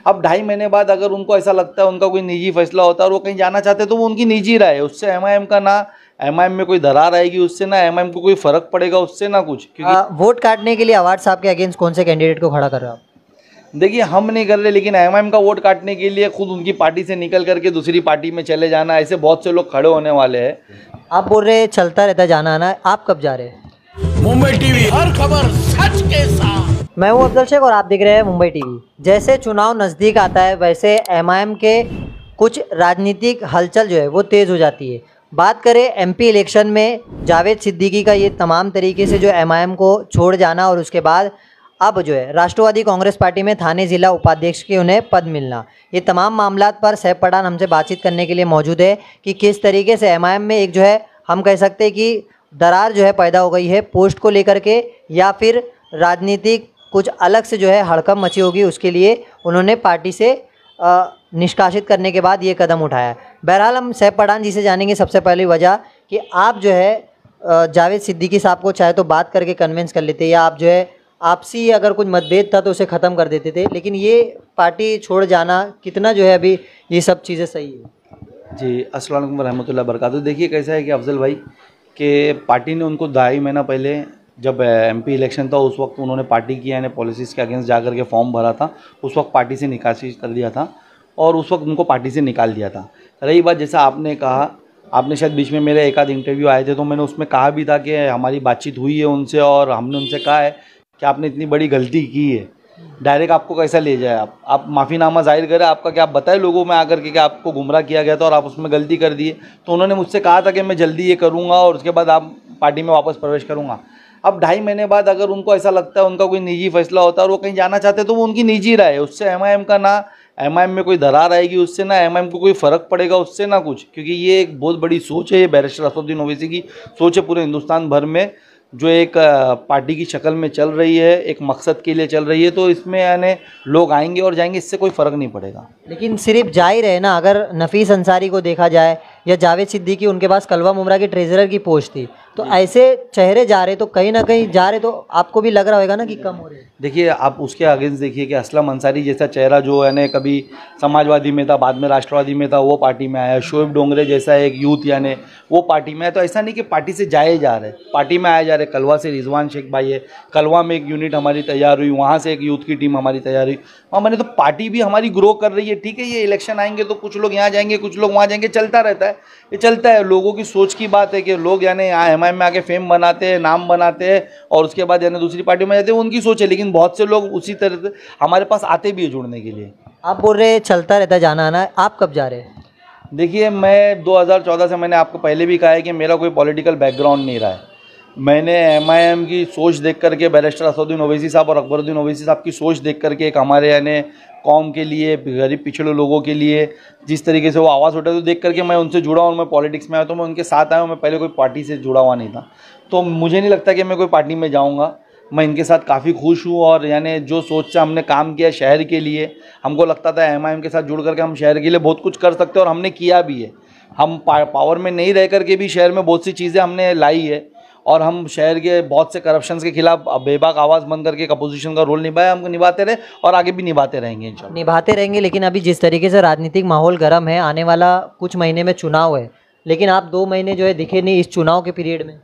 अब 2.5 महीने बाद अगर उनको ऐसा लगता है उनका कोई निजी फैसला होता है और वो कहीं जाना चाहते हैं तो वो उनकी निजी राय है। उससे एमआईएम का ना एमआईएम में कोई दरार आएगी, उससे ना एमआईएम को कोई फर्क पड़ेगा, उससे ना कुछ। क्योंकि वोट काटने के लिए अवार्ड साहब के अगेंस्ट कौन से कैंडिडेट को खड़ा कर रहे हो आप? देखिए, हम नहीं कर रहे, लेकिन एमआईएम का वोट काटने के लिए खुद उनकी पार्टी से निकल करके दूसरी पार्टी में चले जाना, ऐसे बहुत से लोग खड़े होने वाले हैं। आप बोल रहे चलता रहता जाना आना, आप कब जा रहे हैं? मुंबई टीवी, हर खबर सच के साथ। मैं हूं अफजल शेख और आप देख रहे हैं मुंबई टीवी। जैसे चुनाव नज़दीक आता है वैसे एमआईएम के कुछ राजनीतिक हलचल जो है वो तेज़ हो जाती है। बात करें एमपी इलेक्शन में जावेद सिद्दीकी का ये तमाम तरीके से जो एमआईएम को छोड़ जाना और उसके बाद अब जो है राष्ट्रवादी कांग्रेस पार्टी में थाने ज़िला उपाध्यक्ष के उन्हें पद मिलना, ये तमाम मामलात पर सैफ पठान हमसे बातचीत करने के लिए मौजूद है कि किस तरीके से एमआईएम में एक जो है हम कह सकते हैं कि दरार जो है पैदा हो गई है पोस्ट को लेकर के, या फिर राजनीतिक कुछ अलग से जो है हड़कंप मची होगी, उसके लिए उन्होंने पार्टी से निष्कासित करने के बाद ये कदम उठाया। बहरहाल हम सैफ पठान जी से जानेंगे सबसे पहली वजह कि आप जो है जावेद सिद्दीकी साहब को चाहे तो बात करके कन्विंस कर लेते, या आप जो है आपसी अगर कुछ मतभेद था तो उसे ख़त्म कर देते थे, लेकिन ये पार्टी छोड़ जाना कितना जो है अभी ये सब चीज़ें सही है? जी, अस्सलाम वालेकुम रहमतुल्लाह बरकातहू। देखिए कैसा है कि अफजल भाई कि पार्टी ने उनको 2.5 महीना पहले जब एमपी इलेक्शन था उस वक्त उन्होंने पार्टी की यानी पॉलिसीज़ के अगेंस्ट जाकर के फॉर्म भरा था, उस वक्त पार्टी से निकासी कर दिया था और उस वक्त उनको पार्टी से निकाल दिया था। रही बात जैसा आपने कहा, आपने शायद बीच में मेरे एक आध इंटरव्यू आए थे तो मैंने उसमें कहा भी था कि हमारी बातचीत हुई है उनसे और हमने उनसे कहा है कि आपने इतनी बड़ी गलती की है, डायरेक्ट आपको कैसा ले जाए, आप माफ़ीनामा जाहिर करें, आपका क्या आप बताएं लोगों में आकर के कि आपको गुमराह किया गया था और आप उसमें गलती कर दिए। तो उन्होंने मुझसे कहा था कि मैं जल्दी ये करूँगा और उसके बाद आप पार्टी में वापस प्रवेश करूँगा। अब 2.5 महीने बाद अगर उनको ऐसा लगता है उनका कोई निजी फैसला होता है और वो कहीं जाना चाहते हैं तो वो उनकी निजी राय है। उससे एमआईएम का ना एमआईएम में कोई दरार आएगी, उससे ना एमआईएम को कोई फ़र्क पड़ेगा, उससे ना कुछ। क्योंकि ये एक बहुत बड़ी सोच है, ये बैरिस्टर असदुद्दीन ओवैसी की सोच है पूरे हिंदुस्तान भर में, जो एक पार्टी की शक्ल में चल रही है, एक मकसद के लिए चल रही है। तो इसमें यानी लोग आएंगे और जाएंगे, इससे कोई फ़र्क नहीं पड़ेगा। लेकिन सिर्फ जाहिर है ना, अगर नफीस अंसारी को देखा जाए या जावेद सिद्दीकी, उनके पास कलवा मुमरा के ट्रेजरर की पोस्ट थी, तो ऐसे चेहरे जा रहे तो कहीं ना कहीं जा रहे तो आपको भी लग रहा होगा ना कि कम हो रहे हैं। देखिए, आप उसके अगेंस्ट देखिए कि असलम अंसारी जैसा चेहरा जो है ना कभी समाजवादी में था, बाद में राष्ट्रवादी में था, वो पार्टी में आया। शोएब डोंगरे जैसा एक यूथ यानी वो पार्टी में है। तो ऐसा नहीं कि पार्टी से जाए जा रहे, पार्टी में आए जा रहे। कलवा से रिजवान शेख भाई है, कलवा में एक यूनिट हमारी तैयार हुई, वहाँ से एक यूथ की टीम हमारी तैयार हुई, वहाँ मैंने तो पार्टी भी हमारी ग्रो कर रही है। ठीक है, ये इलेक्शन आएंगे तो कुछ लोग यहाँ जाएंगे, कुछ लोग वहाँ जाएंगे, चलता रहता है, ये चलता है। लोगों की सोच की बात है कि लोग यानी यहाँ एमआईएम में आके फेम बनाते हैं, नाम बनाते हैं और उसके बाद यानी दूसरी पार्टी में जाते हैं, उनकी सोच है। लेकिन बहुत से लोग उसी तरह से हमारे पास आते भी है जुड़ने के लिए। आप बोल रहे चलता रहता जाना आना, आप कब जा रहे हैं? देखिए, मैं 2014 से, मैंने आपको पहले भी कहा है कि मेरा कोई पॉलिटिकल बैकग्राउंड नहीं रहा है। मैंने एमआईएम की सोच देख करके, बैरिस्टर असदुद्दीन ओवैसी साहब और अकबरुद्दीन ओवैसी साहब की सोच देख करके, एक हमारे यानी कौम के लिए, गरीब पिछड़े लोगों के लिए जिस तरीके से वो आवाज़ उठाए, तो देख करके मैं उनसे जुड़ा और मैं पॉलिटिक्स में आया, तो मैं उनके साथ आया हूँ। मैं पहले कोई पार्टी से जुड़ा हुआ नहीं था, तो मुझे नहीं लगता कि मैं कोई पार्टी में जाऊँगा। मैं इनके साथ काफ़ी खुश हूँ और यानी जो सोच से हमने काम किया शहर के लिए, हमको लगता था एमआईएम के साथ जुड़ करके हम शहर के लिए बहुत कुछ कर सकते हैं और हमने किया भी है। हम पावर में नहीं रह करके भी शहर में बहुत सी चीज़ें हमने लाई है और हम शहर के बहुत से करप्शंस के खिलाफ बेबाक आवाज़ बन करके एक अपोजिशन का रोल निभाया, हम निभाते रहे और आगे भी निभाते रहेंगे इंशाल्लाह। निभाते रहेंगे। लेकिन अभी जिस तरीके से राजनीतिक माहौल गर्म है, आने वाला कुछ महीने में चुनाव है, लेकिन आप 2 महीने जो है दिखे नहीं इस चुनाव के पीरियड में।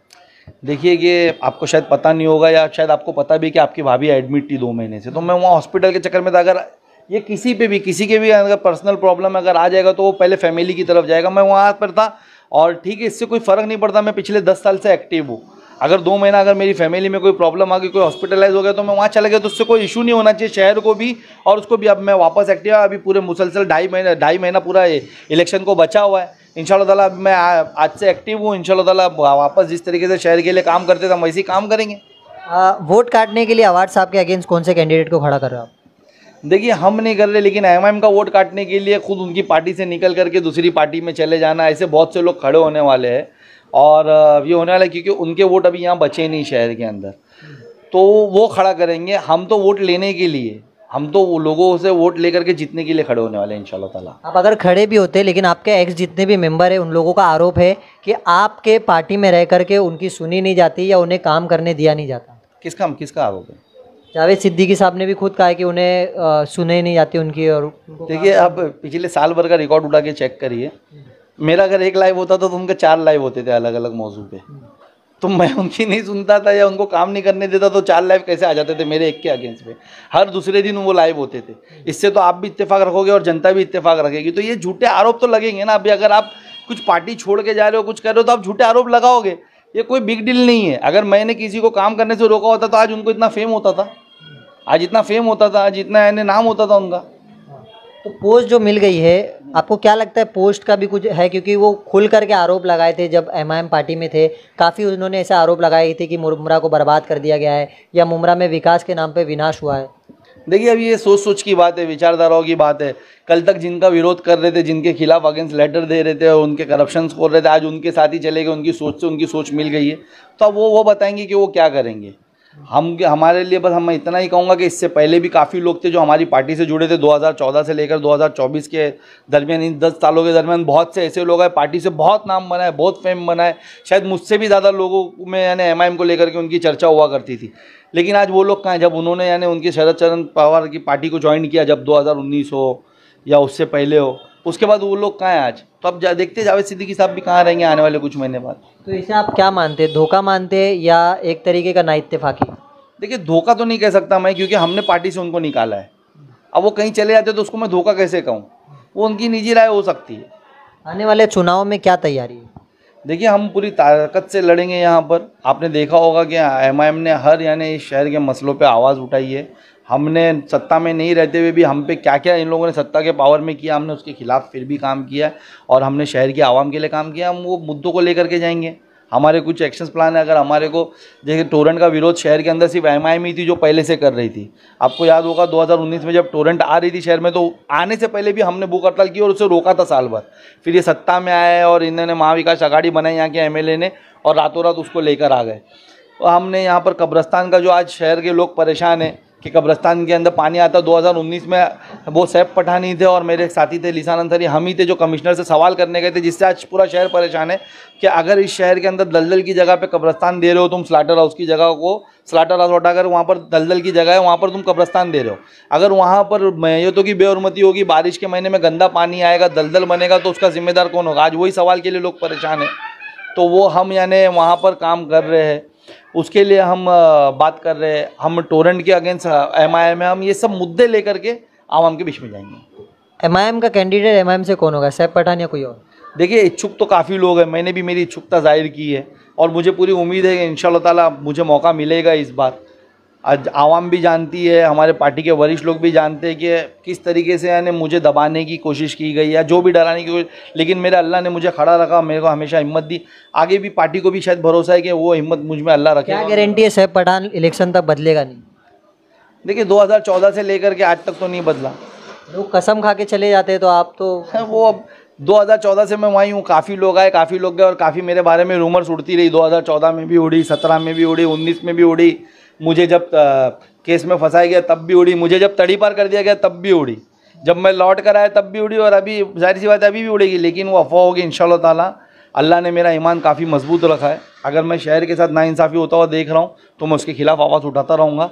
देखिए कि आपको शायद पता नहीं होगा या शायद आपको पता भी कि आपकी भाभी एडमिट थी 2 महीने से, तो मैं वहाँ हॉस्पिटल के चक्कर में था। अगर ये किसी पे भी, किसी के भी अगर पर्सनल प्रॉब्लम अगर आ जाएगा तो वो पहले फैमिली की तरफ जाएगा। मैं वहाँ पर था और ठीक है, इससे कोई फ़र्क नहीं पड़ता। मैं पिछले 10 साल से एक्टिव हूँ। अगर 2 महीना अगर मेरी फैमिली में कोई प्रॉब्लम आ गई, कोई हॉस्पिटलाइज हो गया, तो मैं वहाँ चला गया, तो उससे कोई इशू नहीं होना चाहिए शहर को भी और उसको भी। अब मैं वापस एक्टिव, अभी पूरे मुसलसल 2.5 महीना पूरा इलेक्शन को बचा हुआ है। इंशाल्लाह ताला मैं आज से एक्टिव हूँ। इंशाल्लाह ताला वापस जिस तरीके से शहर के लिए काम करते थे हम वैसे ही काम करेंगे। वोट काटने के लिए अवार्ड साहब के अगेंस्ट कौन से कैंडिडेट को खड़ा कर रहे हो आप? देखिए, हम नहीं कर रहे, लेकिन एमआईएम का वोट काटने के लिए खुद उनकी पार्टी से निकल करके दूसरी पार्टी में चले जाना, ऐसे बहुत से लोग खड़े होने वाले हैं और ये होने वाला है क्योंकि उनके वोट अभी यहाँ बचे नहीं शहर के अंदर, तो वो खड़ा करेंगे। हम तो वोट लेने के लिए, हम तो वो लोगों से वोट लेकर के जीतने के लिए खड़े होने वाले हैं इंशाल्लाह ताला। आप अगर खड़े भी होते, लेकिन आपके एक्स जितने भी मेंबर हैं उन लोगों का आरोप है कि आपके पार्टी में रह करके उनकी सुनी नहीं जाती या उन्हें काम करने दिया नहीं जाता। किसका आरोप है? जावेद सिद्दीकी साहब ने भी खुद कहा है कि उन्हें सुने नहीं जाती उनकी, और देखिए आप पिछले साल भर का रिकॉर्ड उठा के चेक करिए, मेरा अगर एक लाइव होता था तो उनके 4 लाइव होते थे अलग अलग मौजू पे, तो मैं उनकी नहीं सुनता था या उनको काम नहीं करने देता तो 4 लाइव कैसे आ जाते थे मेरे एक के अगेंस्ट पे। हर दूसरे दिन वो लाइव होते थे। इससे तो आप भी इत्तेफाक रखोगे और जनता भी इत्तेफाक रखेगी। तो ये झूठे आरोप तो लगेंगे ना। अभी अगर आप कुछ पार्टी छोड़ के जा रहे हो, कुछ कर रहे हो, तो आप झूठे आरोप लगाओगे, ये कोई बिग डील नहीं है। अगर मैंने किसी को काम करने से रोका होता तो आज उनको इतना फेम होता था, आज इतना फेम होता था, आज इतना नाम होता था उनका। तो पोस्ट जो मिल गई है, आपको क्या लगता है पोस्ट का भी कुछ है? क्योंकि वो खुल करके आरोप लगाए थे जब एमआईएम पार्टी में थे, काफ़ी उन्होंने ऐसा आरोप लगाए थे कि मुमरा को बर्बाद कर दिया गया है या मुमरा में विकास के नाम पे विनाश हुआ है। देखिए अब ये सोच सोच की बात है, विचारधाराओं की बात है। कल तक जिनका विरोध कर रहे थे, जिनके खिलाफ अगेंस्ट लेटर दे रहे थे और उनके करप्शन खोल रहे थे, आज उनके साथ ही चले गए, उनकी सोच से उनकी सोच मिल गई है। तो अब वो बताएंगे कि वो क्या करेंगे। हमारे लिए बस मैं इतना ही कहूँगा कि इससे पहले भी काफ़ी लोग थे जो हमारी पार्टी से जुड़े थे। 2014 से लेकर 2024 के दरमियान, इन 10 सालों के दरमियान बहुत से ऐसे लोग हैं, पार्टी से बहुत नाम बना है, बहुत फेम बना है। शायद मुझसे भी ज़्यादा लोगों में यानी एमआईएम को लेकर के उनकी चर्चा हुआ करती थी। लेकिन आज वो लोग कहाँ हैं? जब उन्होंने यानी उनके शरद चरण पवार की पार्टी को ज्वाइन किया, जब 2019 हो या उससे पहले हो, उसके बाद वो लोग कहाँ हैं आज? तो अब देखते जावेद सिद्दीकी साहब भी कहाँ रहेंगे आने वाले कुछ महीने बाद। तो इसे आप क्या मानते हैं, धोखा मानते हैं या एक तरीके का नाइत्तेफाकी? देखिए धोखा तो नहीं कह सकता मैं, क्योंकि हमने पार्टी से उनको निकाला है। अब वो कहीं चले जाते तो उसको मैं धोखा कैसे कहूँ? वो उनकी निजी राय हो सकती है। आने वाले चुनाव में क्या तैयारी है? देखिए हम पूरी ताकत से लड़ेंगे यहाँ पर। आपने देखा होगा कि एमआईएम ने हर यानी इस शहर के मसलों पे आवाज़ उठाई है। हमने सत्ता में नहीं रहते हुए भी हम पे क्या क्या इन लोगों ने सत्ता के पावर में किया, हमने उसके खिलाफ फिर भी काम किया और हमने शहर की आवाम के लिए काम किया। हम वो मुद्दों को लेकर के जाएंगे। हमारे कुछ एक्शंस प्लान है। अगर हमारे को देखिए टोरेंट का विरोध शहर के अंदर सिर्फ एमआईएम ही थी जो पहले से कर रही थी। आपको याद होगा 2019 में जब टोरेंट आ रही थी शहर में, तो आने से पहले भी हमने भूख हड़ताल की और उसे रोका था साल भर। फिर ये सत्ता में आए और इन्होंने महाविकास अघाड़ी बनाई यहाँ के एमएलए ने, और रातों रात उसको लेकर आ गए। तो हमने यहाँ पर कब्रस्तान का जो आज शहर के लोग परेशान हैं कि कब्रस्तान के अंदर पानी आता, 2019 में वो सैफ पठानी थे और मेरे साथी थे लिसान अंसारी, हम ही थे जो कमिश्नर से सवाल करने गए थे, जिससे आज पूरा शहर परेशान है कि अगर इस शहर के अंदर दलदल की जगह पे कब्रस्तान दे रहे हो तुम, स्लाटर हाउस की जगह को स्लाटर हाउस हटाकर वहाँ पर दलदल की जगह है, वहाँ पर तुम कब्रस्तान दे रहे हो। अगर वहाँ पर मैयतों की बेहरमती होगी, बारिश के महीने में गंदा पानी आएगा, दलदल बनेगा, तो उसका जिम्मेदार कौन होगा? आज वही सवाल के लिए लोग परेशान हैं। तो वो हम यानी वहाँ पर काम कर रहे हैं, उसके लिए हम बात कर रहे हैं। हम टोरेंट के अगेंस्ट एमआईएम में हम ये सब मुद्दे लेकर के आवाम के बीच में जाएंगे। एमआईएम का कैंडिडेट एमआईएम से कौन होगा, सैफ पठान या कोई और? देखिए इच्छुक तो काफ़ी लोग हैं, मैंने भी मेरी इच्छुकता जाहिर की है और मुझे पूरी उम्मीद है कि इंशाल्लाह ताला मुझे मौका मिलेगा इस बार। आज आवाम भी जानती है, हमारे पार्टी के वरिष्ठ लोग भी जानते हैं कि किस तरीके से यानी मुझे दबाने की कोशिश की गई या जो भी डराने की कोशिश, लेकिन मेरे अल्लाह ने मुझे खड़ा रखा, मेरे को हमेशा हिम्मत दी। आगे भी पार्टी को भी शायद भरोसा है कि वो हिम्मत मुझ में अल्लाह रखेगा। क्या गारंटी है सैफ पठान इलेक्शन तक बदलेगा नहीं? देखिए 2014 से लेकर के आज तक तो नहीं बदला। लोग कसम खा के चले जाते हैं, तो आप तो वो अब 2014 से मैं वहीं हूँ, काफ़ी लोग आए, काफ़ी लोग गए और काफ़ी मेरे बारे में रूमर्स उड़ती रही। 2014 में भी उड़ी, 17 में भी उड़ी, 19 में भी उड़ी, मुझे जब केस में फंसाया गया तब भी उड़ी, मुझे जब तड़ी पार कर दिया गया तब भी उड़ी, जब मैं लौट कर आया तब भी उड़ी और अभी जाहिर सी बात है अभी भी उड़ेगी। लेकिन वो अफवाह होगी इंशाल्लाह ताला। अल्लाह ने मेरा ईमान काफ़ी मजबूत रखा है। अगर मैं शहर के साथ नाइंसाफ़ी होता हुआ देख रहा हूँ तो मैं उसके खिलाफ आवाज़ उठाता रहूँगा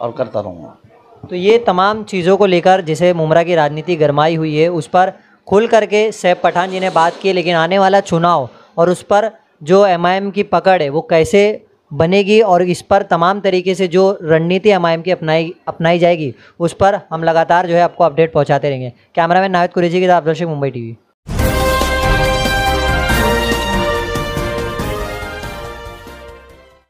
और करता रहूँगा। तो ये तमाम चीज़ों को लेकर जिसे मुमरा की राजनीति गरमाई हुई है, उस पर खुल करके सैफ पठान जी ने बात की। लेकिन आने वाला चुनाव और उस पर जो एमआईएम की पकड़ है वो कैसे बनेगी और इस पर तमाम तरीके से जो रणनीति एमआईएम की अपनाई जाएगी, उस पर हम लगातार जो है आपको अपडेट पहुंचाते रहेंगे। कैमरामैन नाहिद कुरैशी के साथ अब्दुल रशीद, मुंबई टीवी।